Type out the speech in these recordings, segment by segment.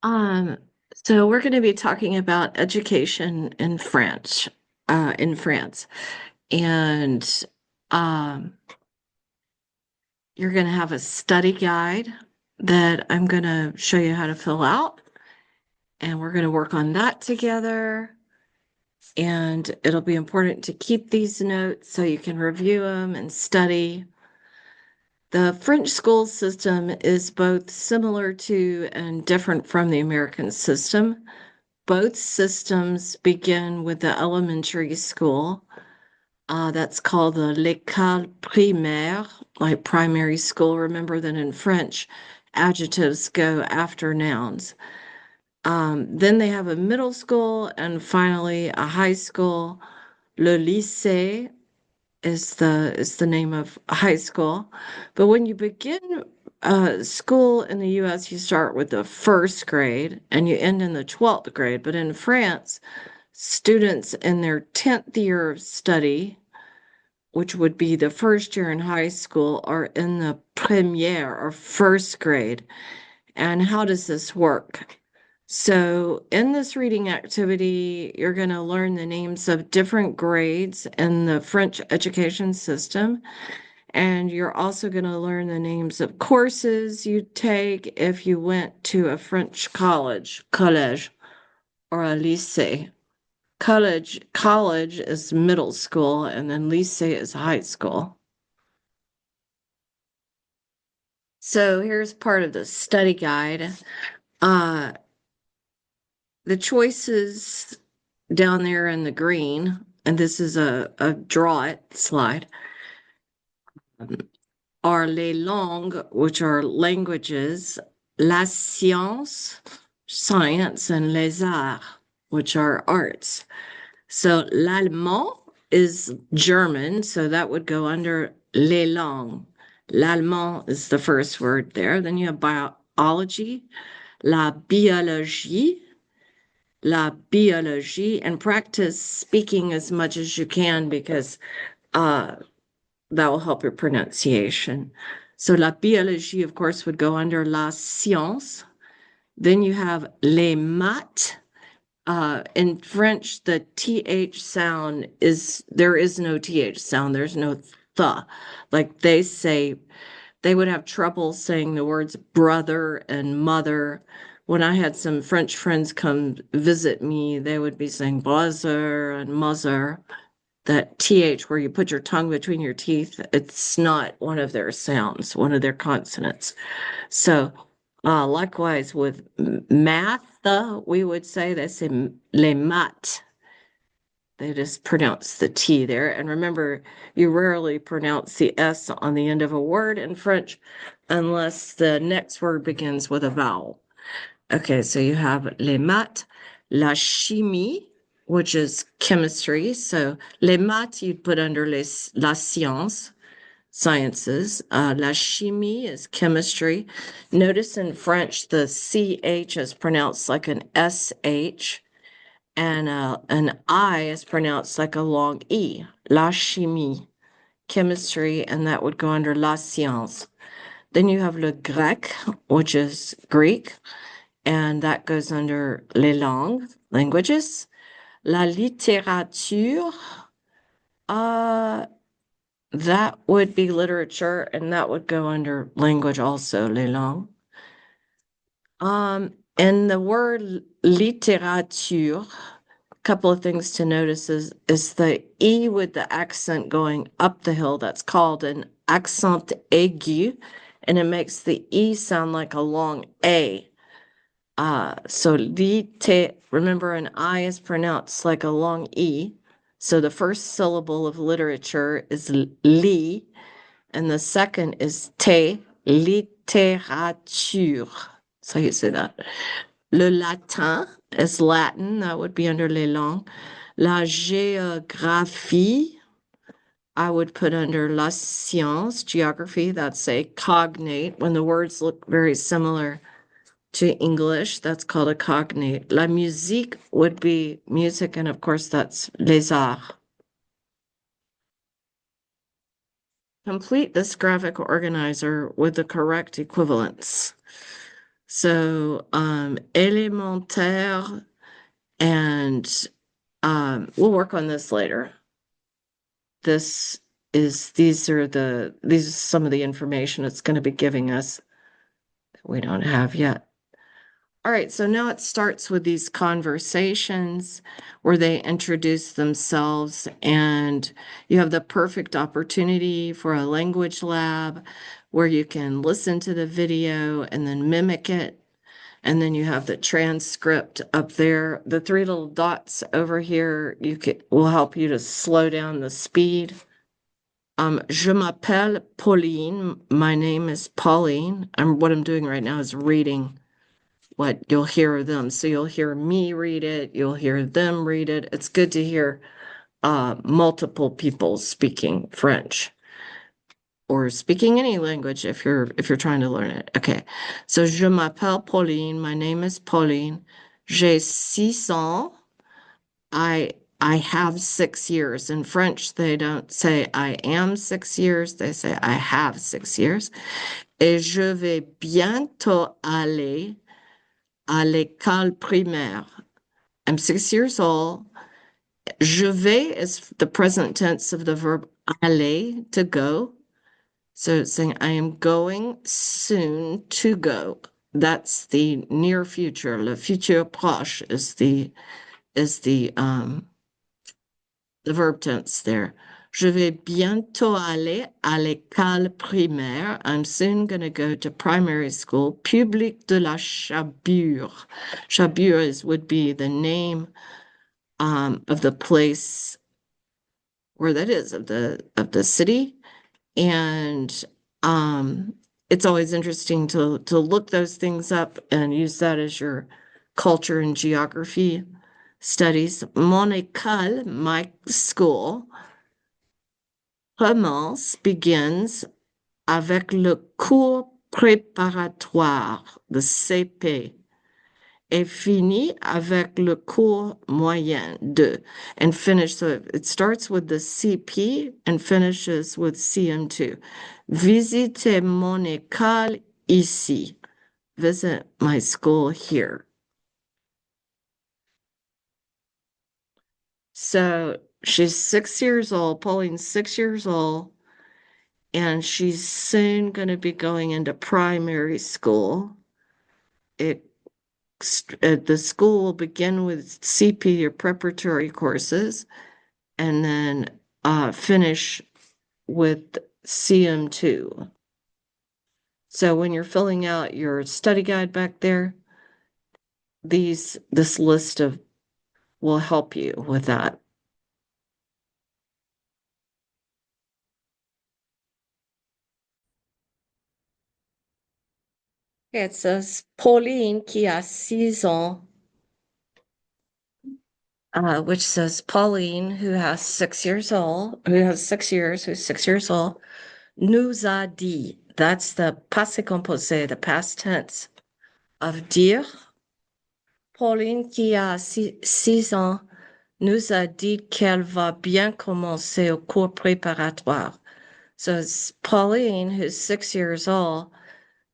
Um, so we're going to be talking about education in France, and um, you're going to have a study guide that I'm going to show you how to fill out, and we're going to work on that together. And it'll be important to keep these notes so you can review them and study. The French school system is both similar to and different from the American system. Both systems begin with the elementary school. That's called the l'école primaire, like primary school. Remember that in French, adjectives go after nouns. Then they have a middle school and finally a high school. Le lycée is the name of high school. But when you begin school in the US, you start with the first grade and you end in the 12th grade. But in France, students in their 10th year of study, which would be the first year in high school, are in the première or first grade. And how does this work? So, in this reading activity, you're going to learn the names of different grades in the French education system. And you're also going to learn the names of courses you take if you went to a French college, or a lycée. College is middle school, and then lycée is high school. So here's part of the study guide. Uh, the choices down there in the green, and this is a draw it slide, are les langues, which are languages, la science, science, and les arts, which are arts. So l'allemand is German, so that would go under les langues. L'allemand is the first word there. Then you have biology, la biologie, and practice speaking as much as you can because uh, that will help your pronunciation. So la biologie, of course, would go under la science. Then you have les maths. In French, the TH sound there is no TH sound. There's no th. Like they would have trouble saying the words brother and mother. When I had some French friends come visit me, they would be saying brother and mother. That TH where you put your tongue between your teeth, it's not one of their sounds, one of their consonants. So, likewise with math, we would say they say les maths. They just pronounce the T there. And remember, you rarely pronounce the S on the end of a word in French unless the next word begins with a vowel. Okay, so you have les maths, la chimie, which is chemistry. So les maths you'd put under la science, sciences. La chimie is chemistry. Notice in French the CH is pronounced like an SH and an I is pronounced like a long E. La chimie, chemistry, and that would go under la science. Then you have le grec, which is Greek, and that goes under les langues, languages. La littérature, uh, that would be literature, and that would go under language also, les langues. And the word littérature, a couple of things to notice is the E with the accent going up the hill. That's called an accent aigu, and it makes the E sound like a long A. So remember an I is pronounced like a long E. So the first syllable of literature is li, and the second is te, littérature. So you say that. Le latin is Latin, that would be under les langues. La géographie, I would put under la science, geography, that's a cognate. When the words look very similar to English, that's called a cognate. La musique would be music, and of course, that's les arts. Complete this graphic organizer with the correct equivalents. So élémentaire, and we'll work on this later. These are some of the information it's going to be giving us that we don't have yet. All right, so now it starts with these conversations where they introduce themselves, and you have the perfect opportunity for a language lab where you can listen to the video and then mimic it. And then you have the transcript up there. The three little dots over here will help you to slow down the speed. Je m'appelle Pauline. My name is Pauline. What I'm doing right now is reading what you'll hear them. So you'll hear me read it, you'll hear them read it. It's good to hear multiple people speaking French or speaking any language if you're trying to learn it. Okay. So je m'appelle Pauline. My name is Pauline. J'ai 6 ans. I have 6 years. In French, they don't say I am 6 years. They say I have 6 years. Et je vais bientôt aller à l'école primaire. I'm 6 years old. Je vais is the present tense of the verb aller, to go. So it's saying I am going soon to go. That's the near future. Le futur proche is the verb tense there. Je vais bientôt aller à l'école primaire. I'm soon going to go to primary school. Public de la Chabure. Chabure would be the name of the place where that is, of the city. And it's always interesting to look those things up and use that as your culture and geography studies. Mon école, my school, begins avec le cours préparatoire, the CP, et finit avec le cours moyen, 2, and finish. So it starts with the CP and finishes with CM2. Visitez mon école ici. Visit my school here. So she's 6 years old, Pauline's 6 years old, and she's soon going to be going into primary school. The school will begin with CP or preparatory courses and then finish with CM2. So when you're filling out your study guide back there, this list will help you with that. It says Pauline qui a 6 ans, which says Pauline who has 6 years old, who's 6 years old, nous a dit. That's the passé composé, the past tense of dire. Pauline qui a 6 ans nous a dit qu'elle va bien commencer au cours préparatoire. So it's Pauline, who's 6 years old,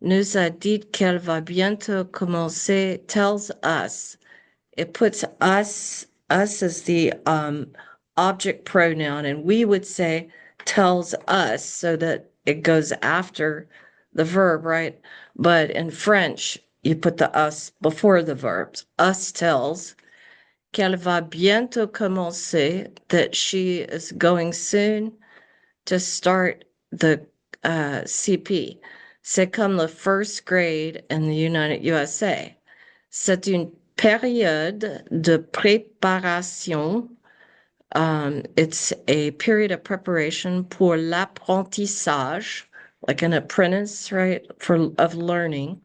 nous a dit qu'elle va bientôt commencer, tells us. It puts us as the object pronoun, and we would say tells us so that it goes after the verb, right? But in French, you put the us before the verbs. Us tells qu'elle va bientôt commencer, that she is going soon to start the CP. C'est comme the first grade in the United USA. C'est une période de préparation. It's a period of preparation pour l'apprentissage, like an apprentice, right, of learning.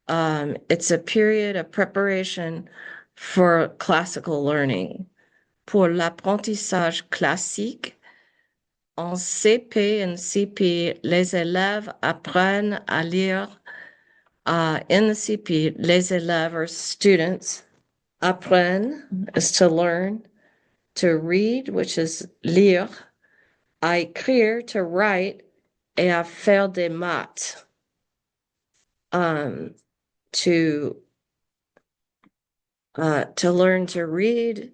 It's a period of preparation for classical learning. Pour l'apprentissage classique, en CP and CP, les élèves apprennent à lire. In the CP, les élèves or students apprennent is to learn, to read, which is lire, à écrire, to write, et à faire des maths. to learn to read,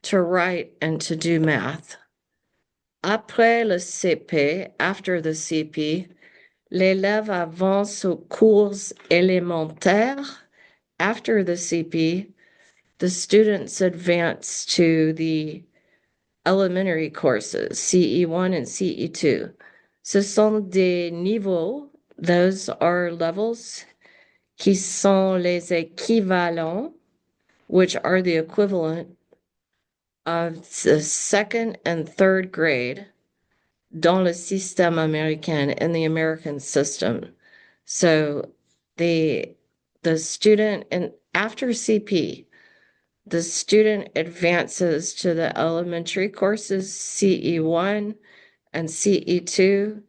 to write, and to do math. Après le CP, after the CP, l'élève avance aux cours élémentaires. After the CP, the students advance to the elementary courses, CE1 and CE2. Ce sont des niveaux, those are levels, qui sont les équivalents, which are the equivalent of the second and third grade dans le système américain, in the American system. So the student, and after CP, the student advances to the elementary courses, CE1 and CE2.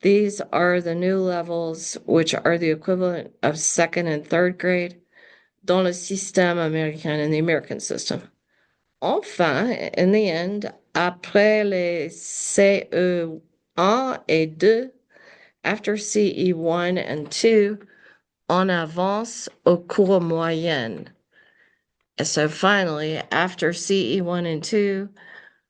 These are the new levels, which are the equivalent of second and third grade dans le système américain, in the American system. Enfin, in the end, après les CE1 et 2, after CE1 and 2, on avance aux cours moyennes. So finally, after CE1 and 2,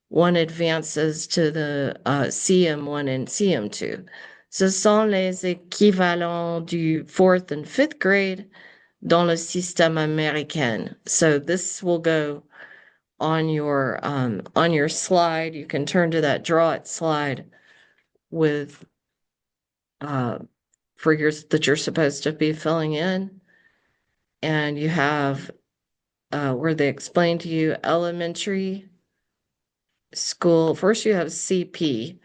one advances to the CM1 and CM2. Ce sont les équivalents du fourth and fifth grade dans le système américain. So this will go on your slide. You can turn to that draw it slide with for yours that you're supposed to be filling in, and you have where they explain to you elementary school. First you have CP,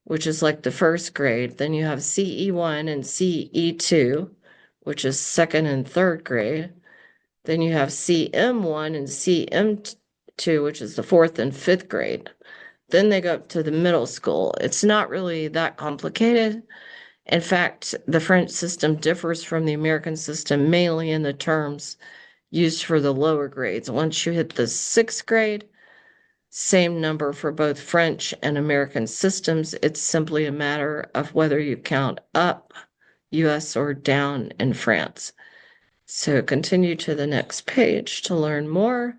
which is like the first grade. Then you have CE1 and CE2, which is second and third grade. Then you have CM1 and CM2, which is the fourth and fifth grade. Then they go up to the middle school. It's not really that complicated. In fact, the French system differs from the American system mainly in the terms used for the lower grades. Once you hit the sixth grade, same number for both French and American systems. It's simply a matter of whether you count up, US, or down in France. So continue to the next page to learn more.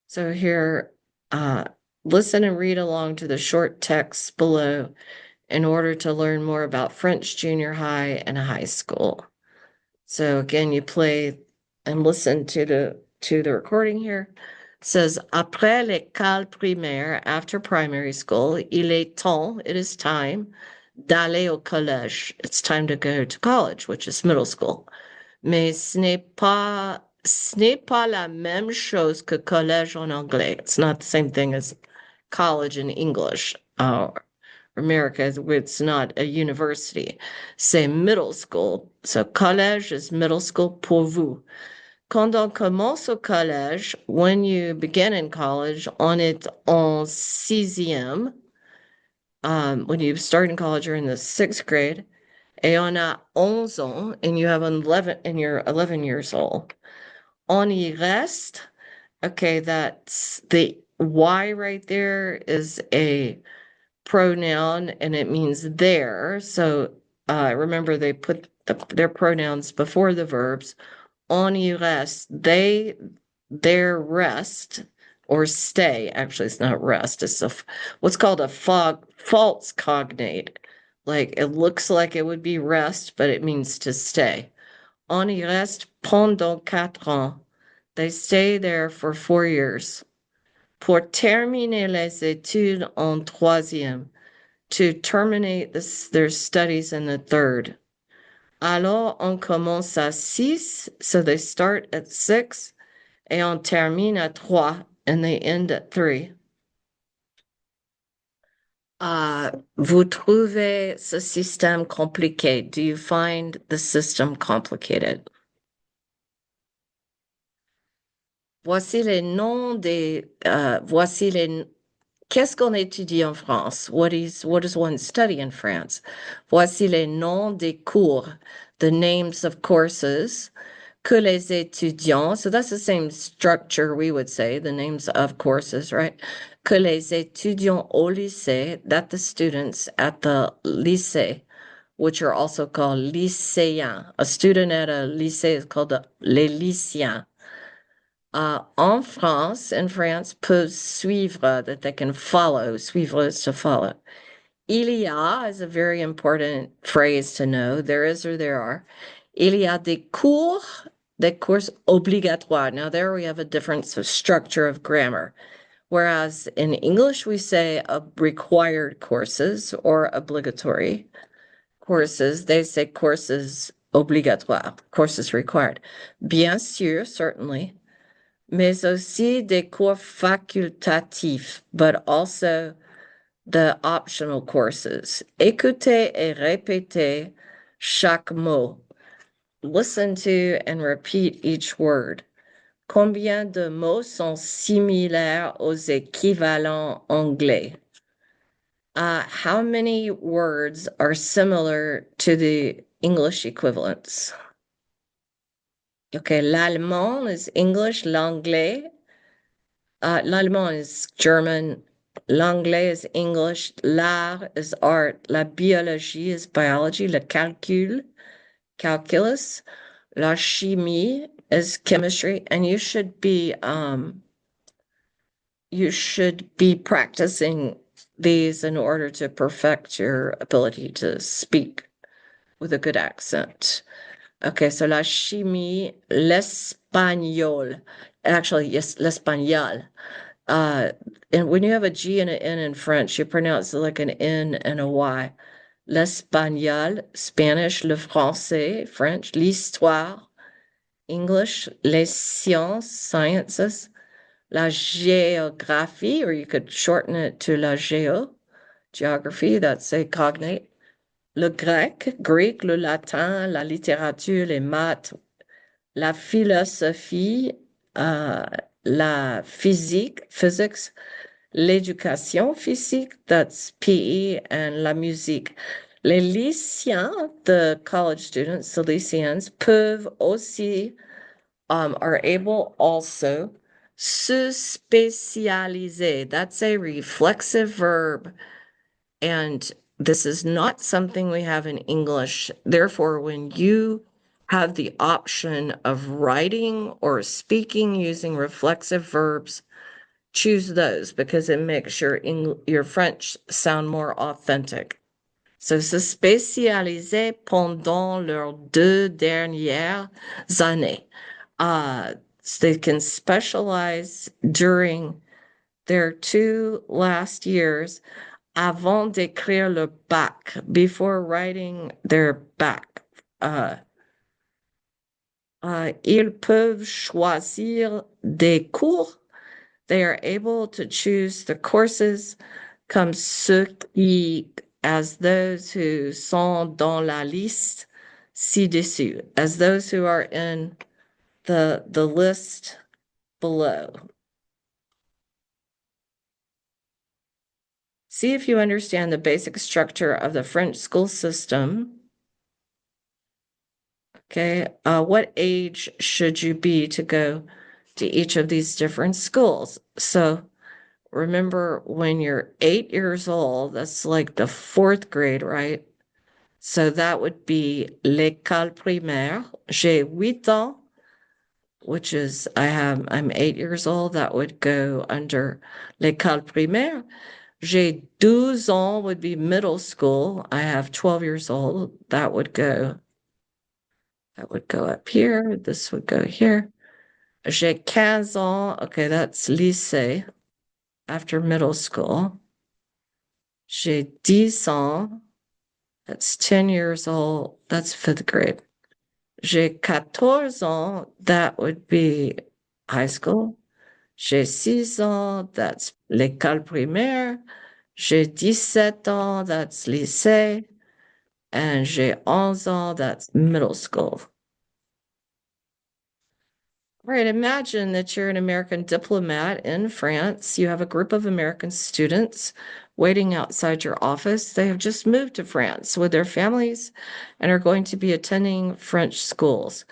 So here, listen and read along to the short text below in order to learn more about French junior high and high school. So again, you play and listen to the recording here. It says, après l'école primaire, after primary school, il est temps, it is time, d'aller au collège. It's time to go to college, which is middle school. Mais ce n'est pas la même chose que collège en anglais. It's not the same thing as college in English. America, it's not a university. C'est middle school. So collège is middle school pour vous. Quand on commence au collège, when you begin in college, on est en sixième. When you start in college, you're in the sixth grade. Et on a 11 ans, and you have 11, and you're 11 years old. On y reste. Okay, that's the Y right there is a pronoun and it means there. So remember they put their pronouns before the verbs. On y reste, their rest or stay. Actually, it's not rest. It's what's called a false cognate. Like it looks like it would be rest, but it means to stay. On y reste pendant 4 ans. They stay there for 4 years. Pour terminer les études en troisième, to terminate their studies in the third. Alors, on commence à 6, so they start at 6, et on termine à 3, and they end at 3. Vous trouvez ce système compliqué? Do you find the system complicated? Voici les noms voici les Qu'est-ce qu'on étudie en France? What does one study in France? Voici les noms des cours, the names of courses, que les étudiants, so that's the same structure we would say, the names of courses, right? Que les étudiants au lycée, that the students at the lycée which are also called lycéens. A student at a lycée is called les lycéens. En France, in France, peut suivre, that they can follow. Suivre is to follow. Il y a is a very important phrase to know. There is or there are. Il y a des cours obligatoires. Now, there we have a difference of structure of grammar. Whereas in English, we say required courses or obligatory courses. They say courses obligatoires, courses required. Bien sûr, certainly, mais aussi des cours facultatifs, but also the optional courses. Écoutez et répétez chaque mot. Listen to and repeat each word. Combien de mots sont similaires aux équivalents anglais? How many words are similar to the English equivalents? Okay, l'allemand is English, l'anglais. L'allemand is German, l'anglais is English, l'art is art, la biologie is biology, le calculus, la chimie is chemistry, and you should be practicing these in order to perfect your ability to speak with a good accent. Okay, so la chimie, l'espagnol. Actually, yes, l'espagnol. And when you have a G and an N in French, you pronounce it like an N and a Y. L'espagnol, Spanish, le français, French, l'histoire, English, les sciences, la géographie, or you could shorten it to la geography, that's a cognate. Le grec, Greek, le latin, la littérature, les maths, la philosophie, la physics, l'éducation physique, that's PE, and la musique. Les lycéens, the college students, the lycéens, peuvent aussi, are able also se spécialiser. That's a reflexive verb. And this is not something we have in English. Therefore, when you have the option of writing or speaking using reflexive verbs, choose those because it makes your French sound more authentic. So, se spécialiser pendant leurs 2 dernières années. So they can specialize during their 2 last years avant d'écrire le bac, before writing their bac. Ils peuvent choisir des cours. They are able to choose the courses comme ceux qui, as those who sont dans la liste ci-dessous, as those who are in the list below. See if you understand the basic structure of the French school system. Okay, what age should you be to go to each of these different schools? So remember, when you're 8 years old, that's like the 4th grade, right? So that would be l'école primaire. J'ai 8 ans, which is I'm 8 years old. That would go under l'école primaire. J'ai 12 ans would be middle school. I have 12 years old. That would go up here. This would go here. J'ai 15 ans. Okay, that's lycée after middle school. J'ai 10 ans. That's 10 years old. That's 5th grade. J'ai 14 ans. That would be high school. J'ai 6 ans. That's l'école primaire. J'ai 17 ans. That's lycée. And j'ai 11 ans. That's middle school. Right, imagine that you're an American diplomat in France. You have a group of American students waiting outside your office. They have just moved to France with their families and are going to be attending French schools.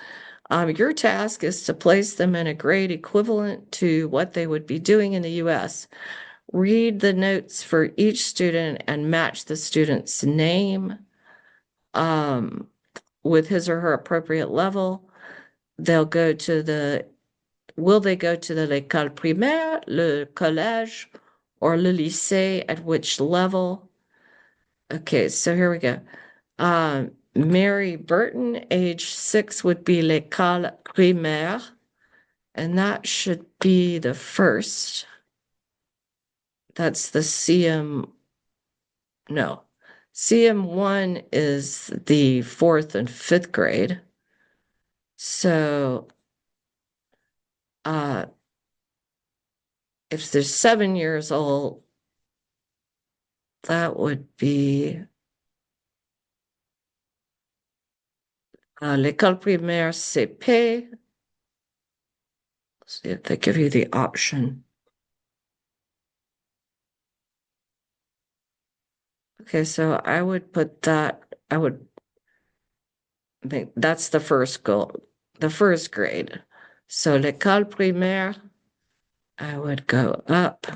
Your task is to place them in a grade equivalent to what they would be doing in the US. Read the notes for each student and match the student's name, um, with his or her appropriate level, they'll go to the, will they go to the l'école primaire, le collège, or le lycée, at which level? Okay, so here we go. Mary Burton, age 6, would be l'école primaire, and that should be the first. That's the CM, no. CM1 is the fourth and fifth grade. So uh, if they're 7 years old, that would be l'école primaire CP. See if they give you the option. Okay, so I would put that, I would make, that's the first goal, the first grade. So l'école primaire, I would go up.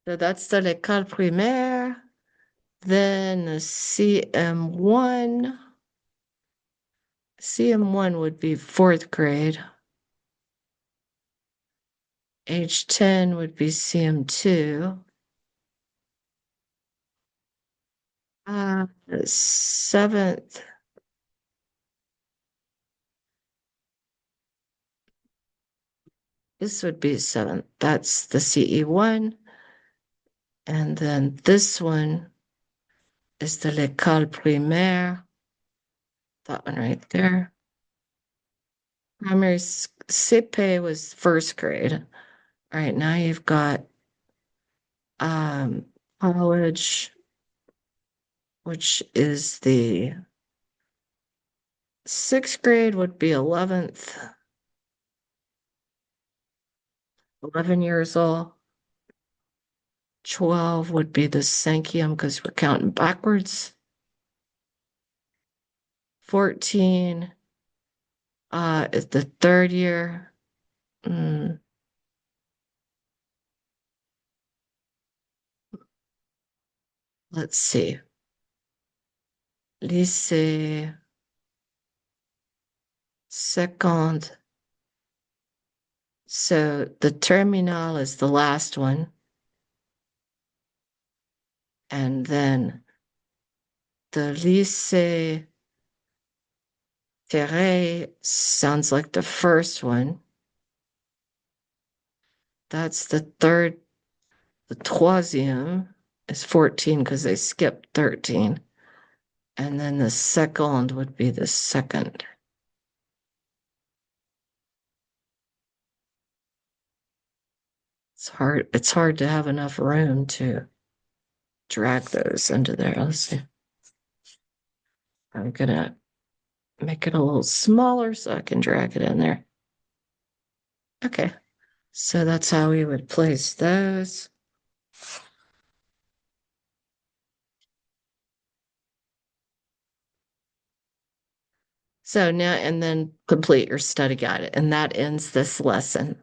So that's the l'école primaire. Then the CM1. CM1 would be fourth grade. Age 10 would be CM2. Seventh. This would be seventh. That's the CE1. And then this one is the l'école primaire. That one right there. Primary CP was first grade. All right, now you've got college, which is the sixth grade would be 11th, 11 years old. 12 would be the Sankium because we're counting backwards. 14 is the third year. Let's see. Lycée, second. So the terminal is the last one. And then the lycée Terre sounds like the first one. That's the third. The troisième is 14 because they skipped 13. And then the second would be the second. It's hard to have enough room to drag those into there. Let's see. I'm gonna make it a little smaller so I can drag it in there. Okay, so that's how we would place those. So now, and then complete your study guide, and that ends this lesson.